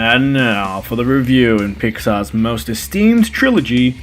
And now for the review in Pixar's most esteemed trilogy,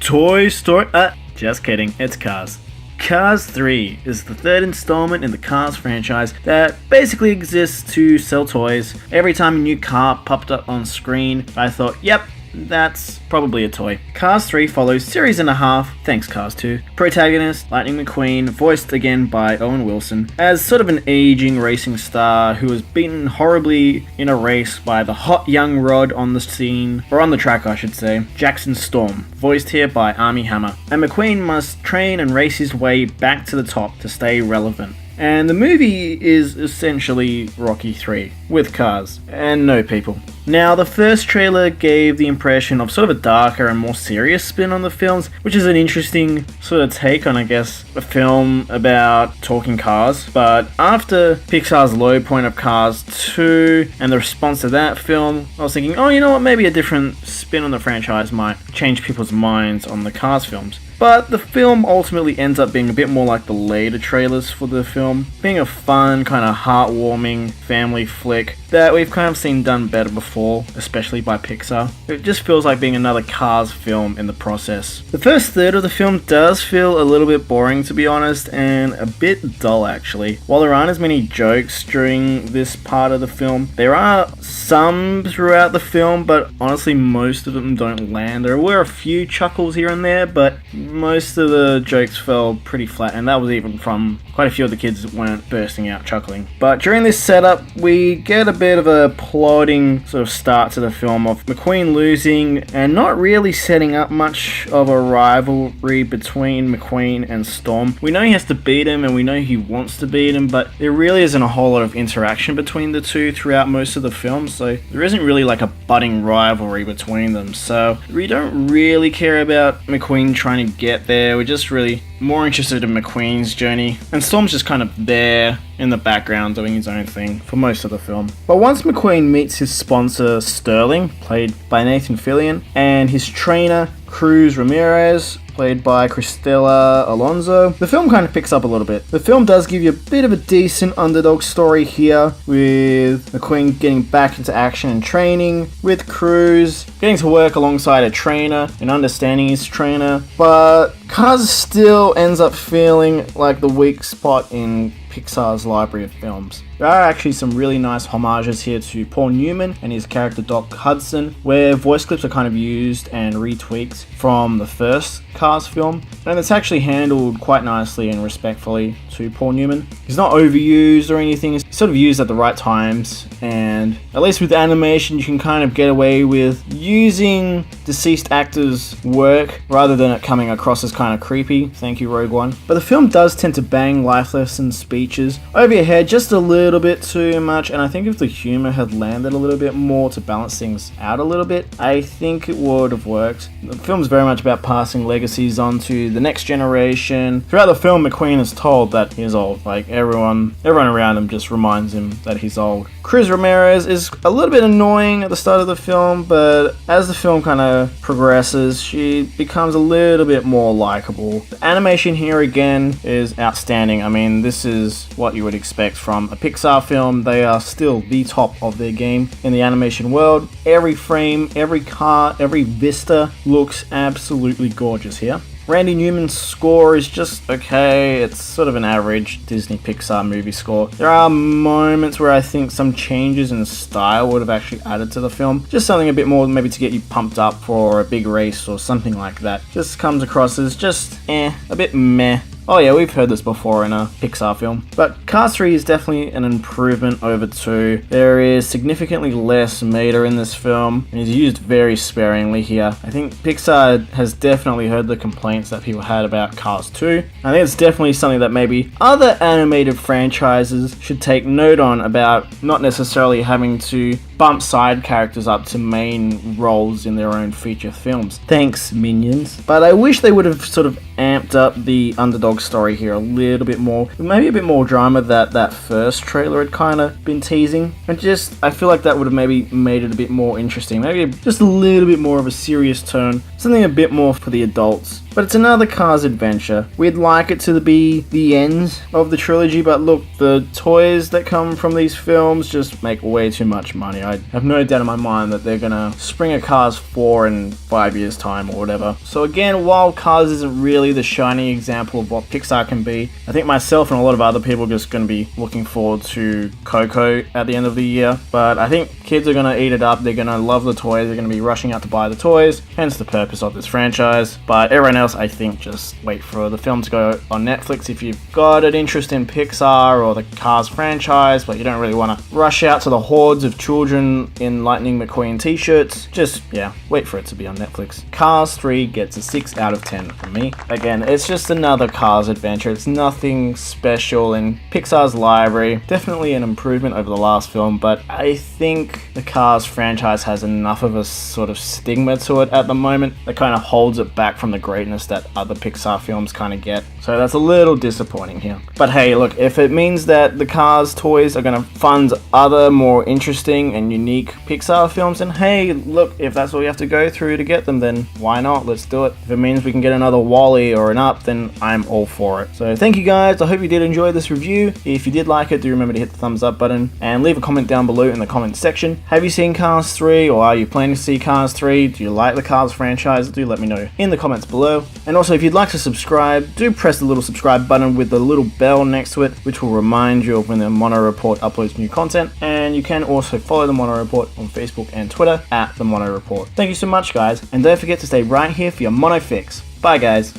Toy Story... just kidding, it's Cars. Cars 3 is the third installment in the Cars franchise that basically exists to sell toys. Every time a new car popped up on screen, I thought, yep, that's probably a toy. Cars 3 follows series and a half, thanks Cars 2. Protagonist, Lightning McQueen, voiced again by Owen Wilson, as sort of an aging racing star who was beaten horribly in a race by the hot young rod on the scene, or on the track I should say, Jackson Storm, voiced here by Armie Hammer. And McQueen must train and race his way back to the top to stay relevant. And the movie is essentially Rocky 3, with cars, and no people. Now, the first trailer gave the impression of sort of a darker and more serious spin on the films, which is an interesting sort of take on, I guess, a film about talking cars. But after Pixar's low point of Cars 2 and the response to that film, I was thinking, oh, you know what, maybe a different spin on the franchise might change people's minds on the Cars films. But the film ultimately ends up being a bit more like the later trailers for the film, being a fun, kind of heartwarming family flick that we've kind of seen done better before, especially by Pixar. It just feels like being another Cars film in the process. The first third of the film does feel a little bit boring, to be honest, and a bit dull actually. While there aren't as many jokes during this part of the film, there are some throughout the film, but honestly most of them don't land. There were a few chuckles here and there, but most of the jokes fell pretty flat, and that was even from quite a few of the kids that weren't bursting out chuckling. But during this setup, we get a bit of a plodding sort of start to the film of McQueen losing and not really setting up much of a rivalry between McQueen and Storm. We know he has to beat him and we know he wants to beat him, but there really isn't a whole lot of interaction between the two throughout most of the film, so there isn't really like a budding rivalry between them. So we don't really care about McQueen trying to get there. We're just really more interested in McQueen's journey, and Storm's just kind of there in the background doing his own thing for most of the film. But once McQueen meets his sponsor Sterling, played by Nathan Fillion, and his trainer Cruz Ramirez, played by Cristela Alonso, the film kind of picks up a little bit. The film does give you a bit of a decent underdog story here, with McQueen getting back into action and training, with Cruz getting to work alongside a trainer and understanding his trainer, but Cars still ends up feeling like the weak spot in Pixar's library of films. There are actually some really nice homages here to Paul Newman and his character Doc Hudson, where voice clips are kind of used and retweaked from the first Cars film, and it's actually handled quite nicely and respectfully to Paul Newman. He's not overused or anything, he's sort of used at the right times, and at least with animation you can kind of get away with using deceased actors' work rather than it coming across as kind of creepy. Thank you, Rogue One. But the film does tend to bang life lesson speeches over your head just a little bit too much, and I think if the humor had landed a little bit more to balance things out a little bit, I think it would have worked. The film's very much about passing legacies on to the next generation. Throughout the film, McQueen is told that he's old. Like everyone around him just reminds him that he's old. Cruz Ramirez is a little bit annoying at the start of the film, but as the film kind of progresses, she becomes a little bit more likable. The animation here again is outstanding. I mean, this is what you would expect from a Pixar film. They are still the top of their game in the animation world. Every frame, every car, every vista looks absolutely gorgeous here. Randy Newman's score is just okay. It's sort of an average Disney Pixar movie score. There are moments where I think some changes in style would have actually added to the film. Just something a bit more maybe to get you pumped up for a big race or something like that. Just comes across as just a bit meh. Oh yeah, we've heard this before in a Pixar film. But Cars 3 is definitely an improvement over 2. There is significantly less meter in this film, and is used very sparingly here. I think Pixar has definitely heard the complaints that people had about Cars 2. I think it's definitely something that maybe other animated franchises should take note on, about not necessarily having to bump side characters up to main roles in their own feature films. Thanks, Minions. But I wish they would have sort of amped up the underdog story here a little bit more. Maybe a bit more drama that first trailer had kind of been teasing. And just, I feel like that would have maybe made it a bit more interesting. Maybe just a little bit more of a serious tone. Something a bit more for the adults. but it's another Cars adventure. We'd like it to be the end of the trilogy, but look, the toys that come from these films just make way too much money. I have no doubt in my mind that they're gonna spring a Cars 4 in 5 years time or whatever. So again, while Cars isn't really the shining example of what Pixar can be, I think myself and a lot of other people are just gonna be looking forward to Coco at the end of the year. But I think kids are gonna eat it up, they're gonna love the toys, they're gonna be rushing out to buy the toys, hence the purpose of this franchise. But everyone else, I think, just wait for the film to go on Netflix. If you've got an interest in Pixar or the Cars franchise, but you don't really want to rush out to the hordes of children in Lightning McQueen t-shirts, just, yeah, wait for it to be on Netflix. Cars 3 gets a 6 out of 10 from me. Again, it's just another Cars adventure. It's nothing special in Pixar's library. Definitely an improvement over the last film, but I think the Cars franchise has enough of a sort of stigma to it at the moment that kind of holds it back from the greatness that other Pixar films kind of get. So that's a little disappointing here. But hey, look, if it means that the Cars toys are going to fund other more interesting and unique Pixar films, then hey, look, if that's what we have to go through to get them, then why not? Let's do it. If it means we can get another WALL-E or an Up, then I'm all for it. So thank you guys. I hope you did enjoy this review. If you did like it, do remember to hit the thumbs up button and leave a comment down below in the comment section. Have you seen Cars 3, or are you planning to see Cars 3? Do you like the Cars franchise? Do let me know in the comments below. And also, if you'd like to subscribe, do press the little subscribe button with the little bell next to it, which will remind you of when the Mono Report uploads new content. And you can also follow the Mono Report on Facebook and Twitter at the Mono Report. Thank you so much, guys, and don't forget to stay right here for your Mono Fix. Bye, guys.